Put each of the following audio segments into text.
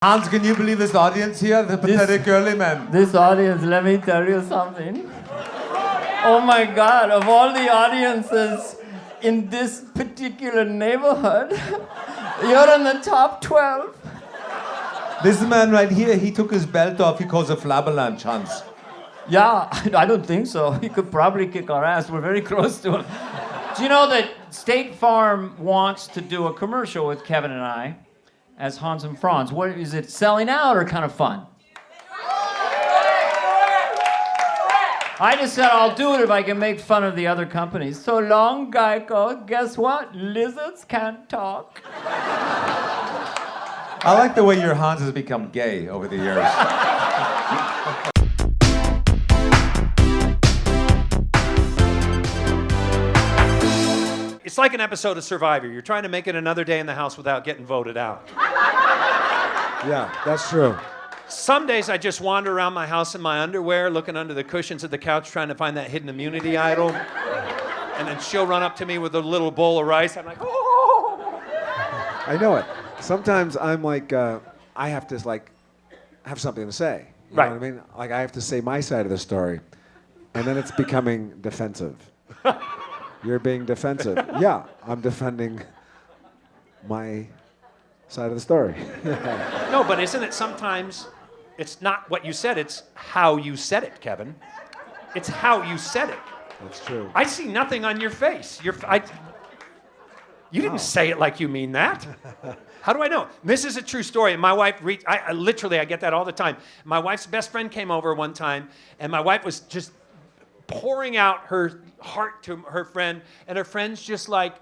Hans, can you believe this audience here? The pathetic girly men. This audience, let me tell you something. Oh my God, of all the audiences in this particular neighborhood, you're in the top 12. This man right here, he took his belt off. He calls a flabberlanche, Hans. Yeah, I don't think so. He could probably kick our ass. We're very close to him. Do you know that State Farm wants to do a commercial with Kevin and I as Hans and Franz? What is it, selling out or kind of fun? I just said I'll do it if I can make fun of the other companies. So long, Geico. Guess what? Lizards can't talk. I like the way your Hans has become gay over the years. It's like an episode of Survivor. You're trying to make it another day in the house without getting voted out. Yeah, that's true. Some days I just wander around my house in my underwear, looking under the cushions of the couch, trying to find that hidden immunity idol. And then she'll run up to me with a little bowl of rice. I'm like, oh! I know it. Sometimes I'm like, I have to like have something to say. You know what I mean? Like I have to say my side of the story, and then it's becoming defensive. You're being defensive. Yeah, I'm defending my side of the story. No, but isn't it sometimes, it's not what you said, it's how you said it, Kevin. It's how you said it. That's true. I see nothing on your face. You didn't say it like you mean that. How do I know? This is a true story. And my wife, I get that all the time. My wife's best friend came over one time, and my wife was just pouring out her heart to her friend, and her friend's just like,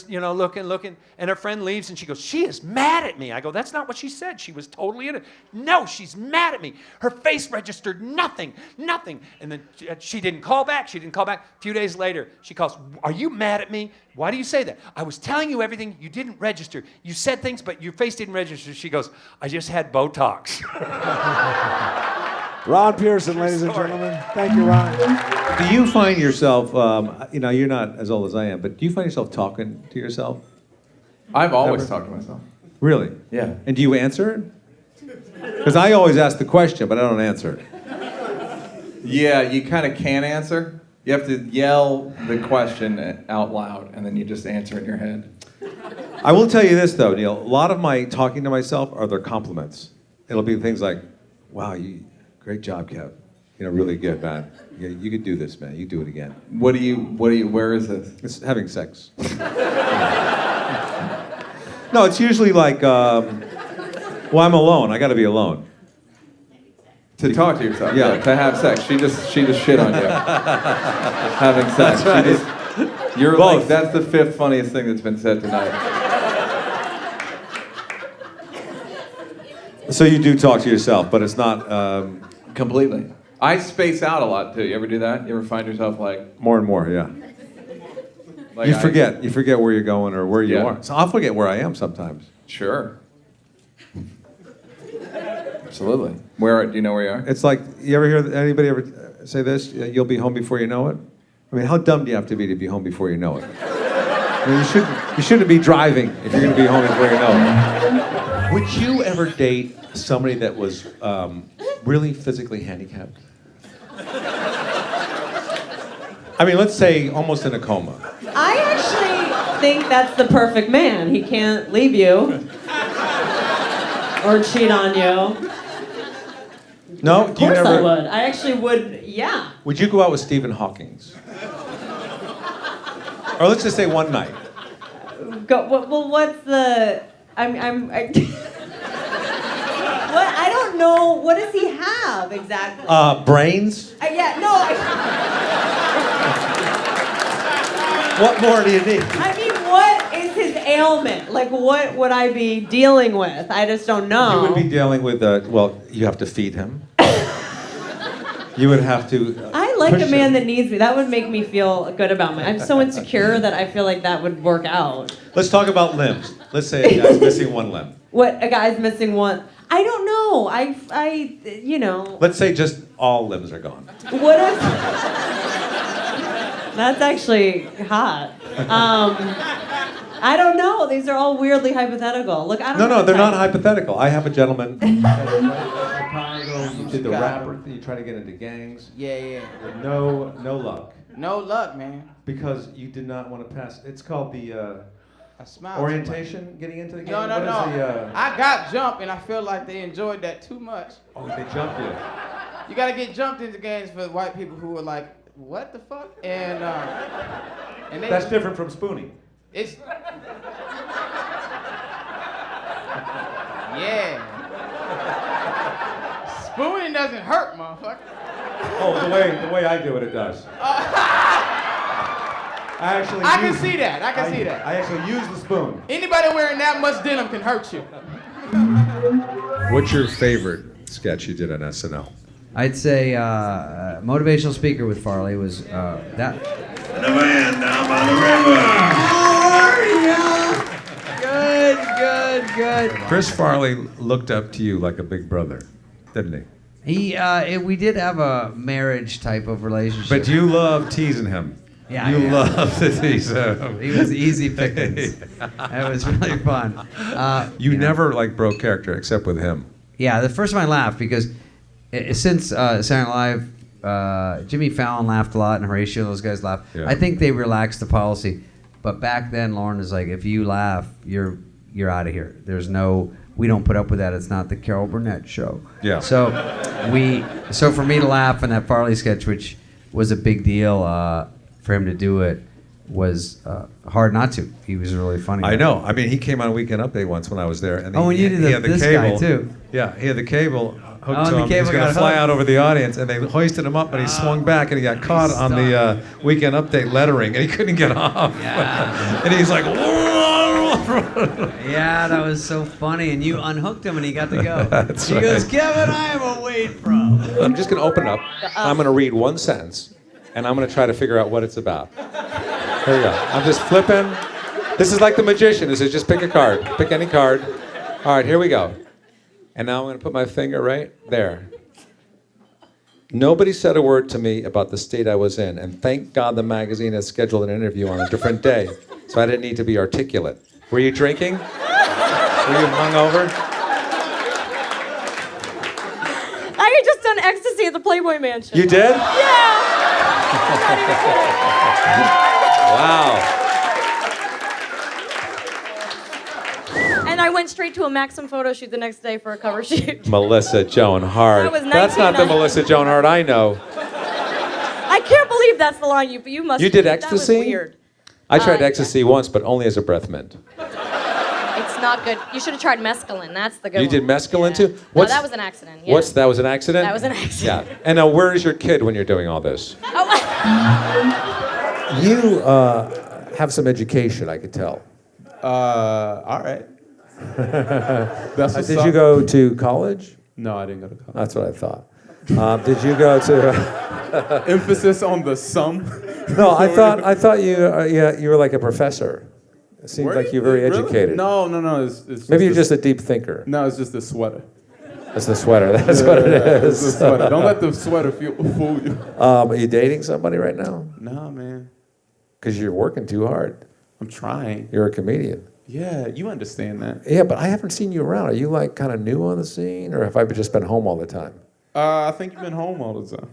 you know, looking, and her friend leaves, and she goes, she is mad at me. I go, that's not what she said. She was totally in it. No, she's mad at me. Her face registered nothing. And then she didn't call back. A few days later, she calls, are you mad at me? Why do you say that? I was telling you everything. You didn't register. You said things, but your face didn't register. She goes, I just had botox. Ron Pearson, ladies and gentlemen. Thank you, Ron. Do you find yourself, you know, you're not as old as I am, but do you find yourself talking to yourself? I've always talked to myself. Really? Yeah. And do you answer it? Because I always ask the question, but I don't answer it. Yeah, you kind of can't answer. You have to yell the question out loud, and then you just answer it in your head. I will tell you this, though, Neil. A lot of my talking to myself are their compliments. It'll be things like, wow, great job, Kev. You know, really good, man. You could do this, man. You do it again. Where is this? It's having sex. No, it's usually like, well, I'm alone. I got to be alone. To talk to yourself. Yeah. To have sex. She just shit on you. Having sex. That's right. You're Both. like, that's the fifth funniest thing that's been said tonight. So you do talk to yourself, but it's not... Completely. I space out a lot, too. You ever do that? You ever find yourself like... More and more, yeah. Like You forget where you're going or where you are. So I'll forget where I am sometimes. Sure. Absolutely. Do you know where you are? It's like, you ever hear anybody ever say this? You'll be home before you know it? I mean, how dumb do you have to be home before you know it? I mean, you shouldn't be driving if you're going to be home before you know it. Would you ever date somebody that was really physically handicapped? I mean, let's say almost in a coma. I actually think that's the perfect man. He can't leave you or cheat on you. No? Of course I would. I actually would, yeah. Would you go out with Stephen Hawking's? Or let's just say one night. Well, what's the... what? I don't know. What does he have exactly? Brains? Yeah, no. What more do you need? I mean, what is his ailment? Like, what would I be dealing with? I just don't know. You would be dealing with, well, you have to feed him. You would have to... I like a man that needs me. That would make me feel good about me. I'm so insecure that I feel like that would work out. Let's talk about limbs. Let's say a guy's missing one limb. What, a guy's missing one? I don't know. You know. Let's say just all limbs are gone. What if... That's actually hot. I don't know. These are all weirdly hypothetical. Look, I don't No, know. no, they're not hypothetical. I have a gentleman. You did the rapper. You try to get into gangs. Yeah. With no luck. No luck, man. Because you did not want to pass. It's called the I smiled. orientation, getting into the game. No. What is the, I got jumped, and I feel like they enjoyed that too much. Oh, they jumped you. You gotta get jumped into games for white people who are like, what the fuck? And they. That's different from spooning. It's. Yeah. Spooning doesn't hurt, motherfucker. Oh, the way I do it, it does. I can see that. I can see that. I actually use the spoon. Anybody wearing that much denim can hurt you. What's your favorite sketch you did on SNL? I'd say motivational speaker with Farley was that. The man down by the river. Good. Chris Farley looked up to you like a big brother, didn't he? We did have a marriage type of relationship. But you love teasing him. Yeah, you love to tease him. He was easy pickings. It was really fun. You never like broke character except with him. Yeah, the first time I laughed because since Saturday Night Live, Jimmy Fallon laughed a lot and Horatio, those guys laughed. Yeah. I think they relaxed the policy, but back then Lauren was like, if you laugh, you're out of here. We don't put up with that. It's not the Carol Burnett show. Yeah. So for me to laugh in that Farley sketch, which was a big deal for him to do it, was hard not to. He was really funny. I know. I mean, he came on Weekend Update once when I was there, and and you did he had the this cable guy too. Yeah, he had the cable hooked and to the him. cable He's going got to fly hooked. out over the audience, and they hoisted him up, and he swung back, and he got caught on the Weekend Update lettering, and he couldn't get off. Yeah. And he's like, Yeah, that was so funny. And you unhooked him and he got to go. That's he right. goes, Kevin, I am away from. I'm just going to open it up. I'm going to read one sentence, and I'm going to try to figure out what it's about. Here we go. I'm just flipping. This is like The Magician. This is just pick a card. Pick any card. All right, here we go. And now I'm going to put my finger right there. Nobody said a word to me about the state I was in, and thank God the magazine has scheduled an interview on a different day, so I didn't need to be articulate. Were you drinking? Were you hungover? I had just done Ecstasy at the Playboy Mansion. You did? Yeah. Wow. And I went straight to a Maxim photo shoot the next day for a cover shoot. Melissa Joan Hart. That was That's not the 1990. Melissa Joan Hart I know. I can't believe that's the line you must. You did that Ecstasy? was weird. I tried Yeah. Ecstasy once, but only as a breath mint. It's not good. You should have tried mescaline. That's the good You one. did mescaline Yeah. too? No, that was an accident. Yeah. That was an accident? That was an accident. Yeah. And now, where is your kid when you're doing all this? Oh, You have some education, I could tell. All right. That's what's Did up. you go to college? No, I didn't go to college. That's what I thought. Did you go to? Emphasis on the sum. No, I thought you were like a professor. It seemed like you're very Really? educated. No. It's Maybe you're the- just a deep thinker. No, it's just the sweater. That's the sweater. That's what it It's the is. sweater. Don't let the sweater fool you. Are you dating somebody right now? Nah, man. Because you're working too hard. I'm trying. You're a comedian. Yeah, you understand that. Yeah, but I haven't seen you around. Are you like kind of new on the scene, or have I just been home all the time? I think you've been home all the time.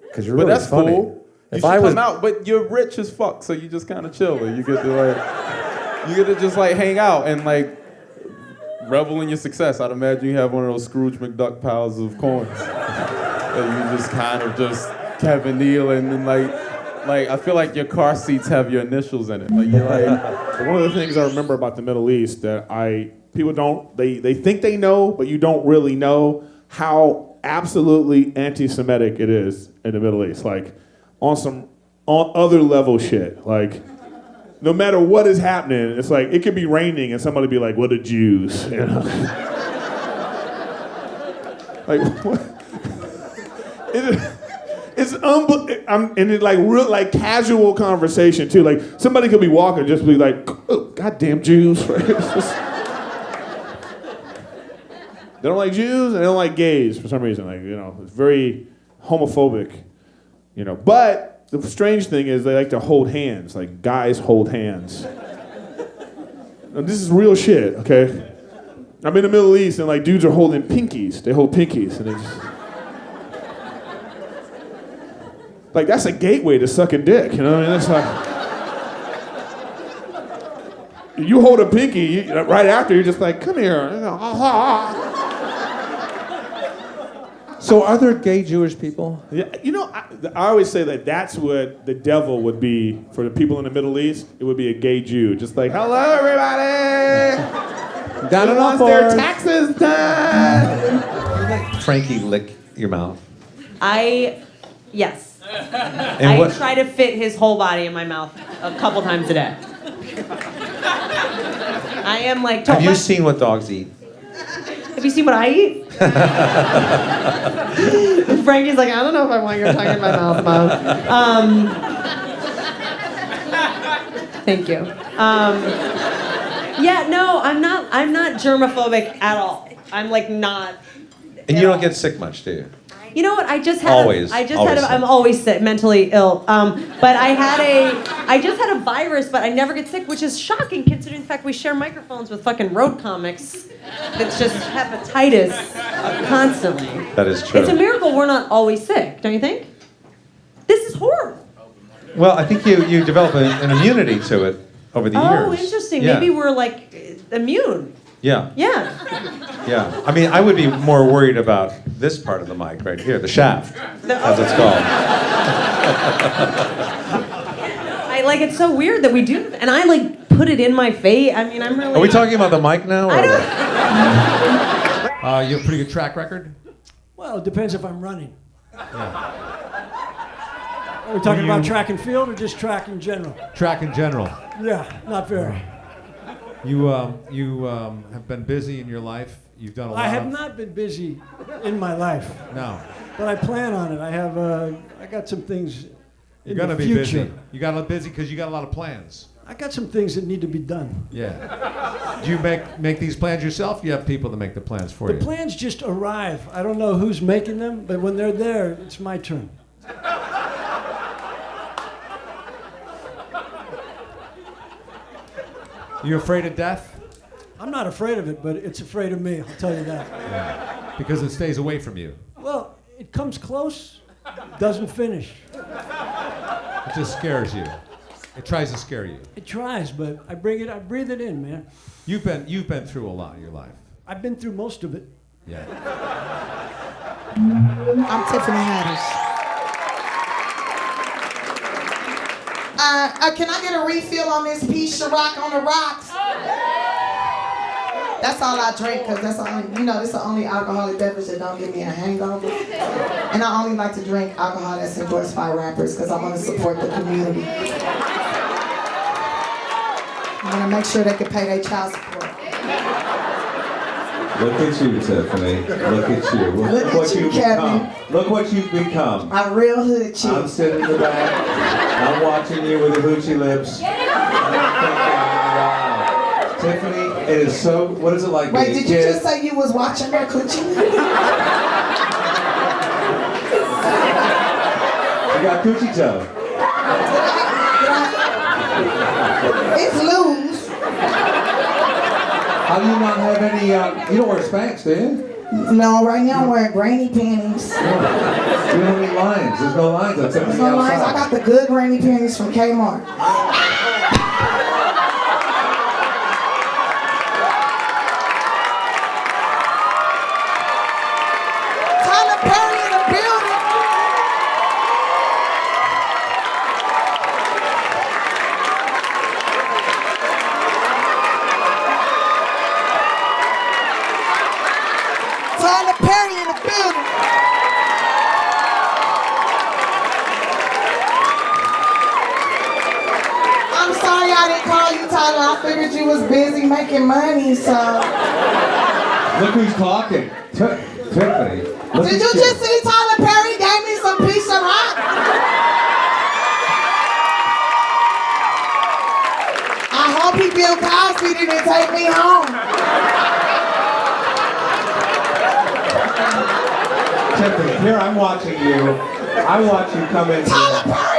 Because you're But really that's funny. cool. You If should I was, come out, but you're rich as fuck, so you just kind of chill. You get to just like hang out and like revel in your success. I'd imagine you have one of those Scrooge McDuck piles of coins. And you just kind of just Kevin Nealon and like I feel like your car seats have your initials in it. Like you're like One of the things I remember about the Middle East that people don't, they think they know, but you don't really know how absolutely anti-Semitic it is in the Middle East. Like on other level shit. Like no matter what is happening, it's like it could be raining and somebody be like, "What are Jews?" You know? Like what? It's and it's like real like casual conversation too. Like somebody could be walking, just be like, "Oh, goddamn Jews!" Right? It's just, they don't like Jews and they don't like gays for some reason. Like it's very homophobic. But the strange thing is they like to hold hands. Like guys hold hands. Now, this is real shit, okay? I'm in the Middle East and like dudes are holding pinkies. They hold pinkies and they just... Like that's a gateway to sucking dick, you know what I mean? It's like... You hold a pinky, right after you're just like, come here. So are there gay Jewish people? Yeah, you know, I always say that that's what the devil would be for the people in the Middle East. It would be a gay Jew, just like, hello everybody! Down Who and wants off their board. taxes done? Frankie, lick your mouth. Yes. And I what? try to fit his whole body in my mouth a couple times a day. I am like. Have you seen what dogs eat? Have you seen what I eat? Frankie's like, I don't know if I want your tongue in my mouth, Mom. Thank you. Yeah, no, I'm not germophobic at all. I'm like not. And you don't get sick much, do you? You know what? I just had. Always. I'm always sick, mentally ill. But I just had a virus, but I never get sick, which is shocking considering the fact we share microphones with fucking road comics. That's just hepatitis constantly. That is true. It's a miracle we're not always sick, don't you think? This is horrible. Well, I think you develop an immunity to it over the years. Oh, interesting. Yeah. Maybe we're like immune. Yeah. Yeah. Yeah. I mean, I would be more worried about this part of the mic right here, the shaft, as it's called. I like it's so weird that we do, and I like put it in my face. I mean, I'm really. Are we talking about the mic now? Or I don't. You have a pretty good track record? Well, it depends if I'm running. Are we talking about track and field or just track in general? Track in general. Yeah, not very. You have been busy in your life. You've done a lot. I have not been busy in my life. No. But I plan on it. I got some things You're in gonna the be future. busy. You got a lot busy because you got a lot of plans. I got some things that need to be done. Yeah. Do you make these plans yourself? You have people that make the plans for you. The plans just arrive. I don't know who's making them, but when they're there, it's my turn. You afraid of death? I'm not afraid of it, but it's afraid of me, I'll tell you that. Yeah. Because it stays away from you. Well, it comes close, doesn't finish. It just scares you. It tries to scare you. It tries, but I breathe it in, man. You've been through a lot in your life. I've been through most of it. Yeah. I'm Tiffany Haddish. Can I get a refill on this peach Ciroc on the rocks? That's all I drink, because that's all, this is the only alcoholic beverage that don't give me a hangover. And I only like to drink alcohol that's endorsed by rappers, because I want to support the community. I want to make sure they can pay their child support. Look at you, Tiffany. Look at you. Look at what you, you've Kevin. become. Look what you've become. I'm real hood chick. I'm sitting in the back. I'm watching you with the hoochie lips. I'm thinking, wow. Tiffany, it is so. What is it like? Wait, being did a you kid? just say you was watching her coochie? You got coochie toe. It's loose. How do you not have any? You don't wear Spanx, do you? No, right now I'm wearing granny panties. You don't have any lines. There's no lines on Tiffany There's no lines. I outside. got the good granny panties from Kmart. Tyler Perry in the building. Tyler Perry in the building. I'm sorry I didn't call you, Tyler. I figured you was busy making money, so. Look who's talking. Tiffany. Look Did at you just see Tyler Perry gave me some piece of rock? I hope he Bill Cosby didn't take me home. Tiffany, here I'm watching you. I watch you come in. Tyler Perry!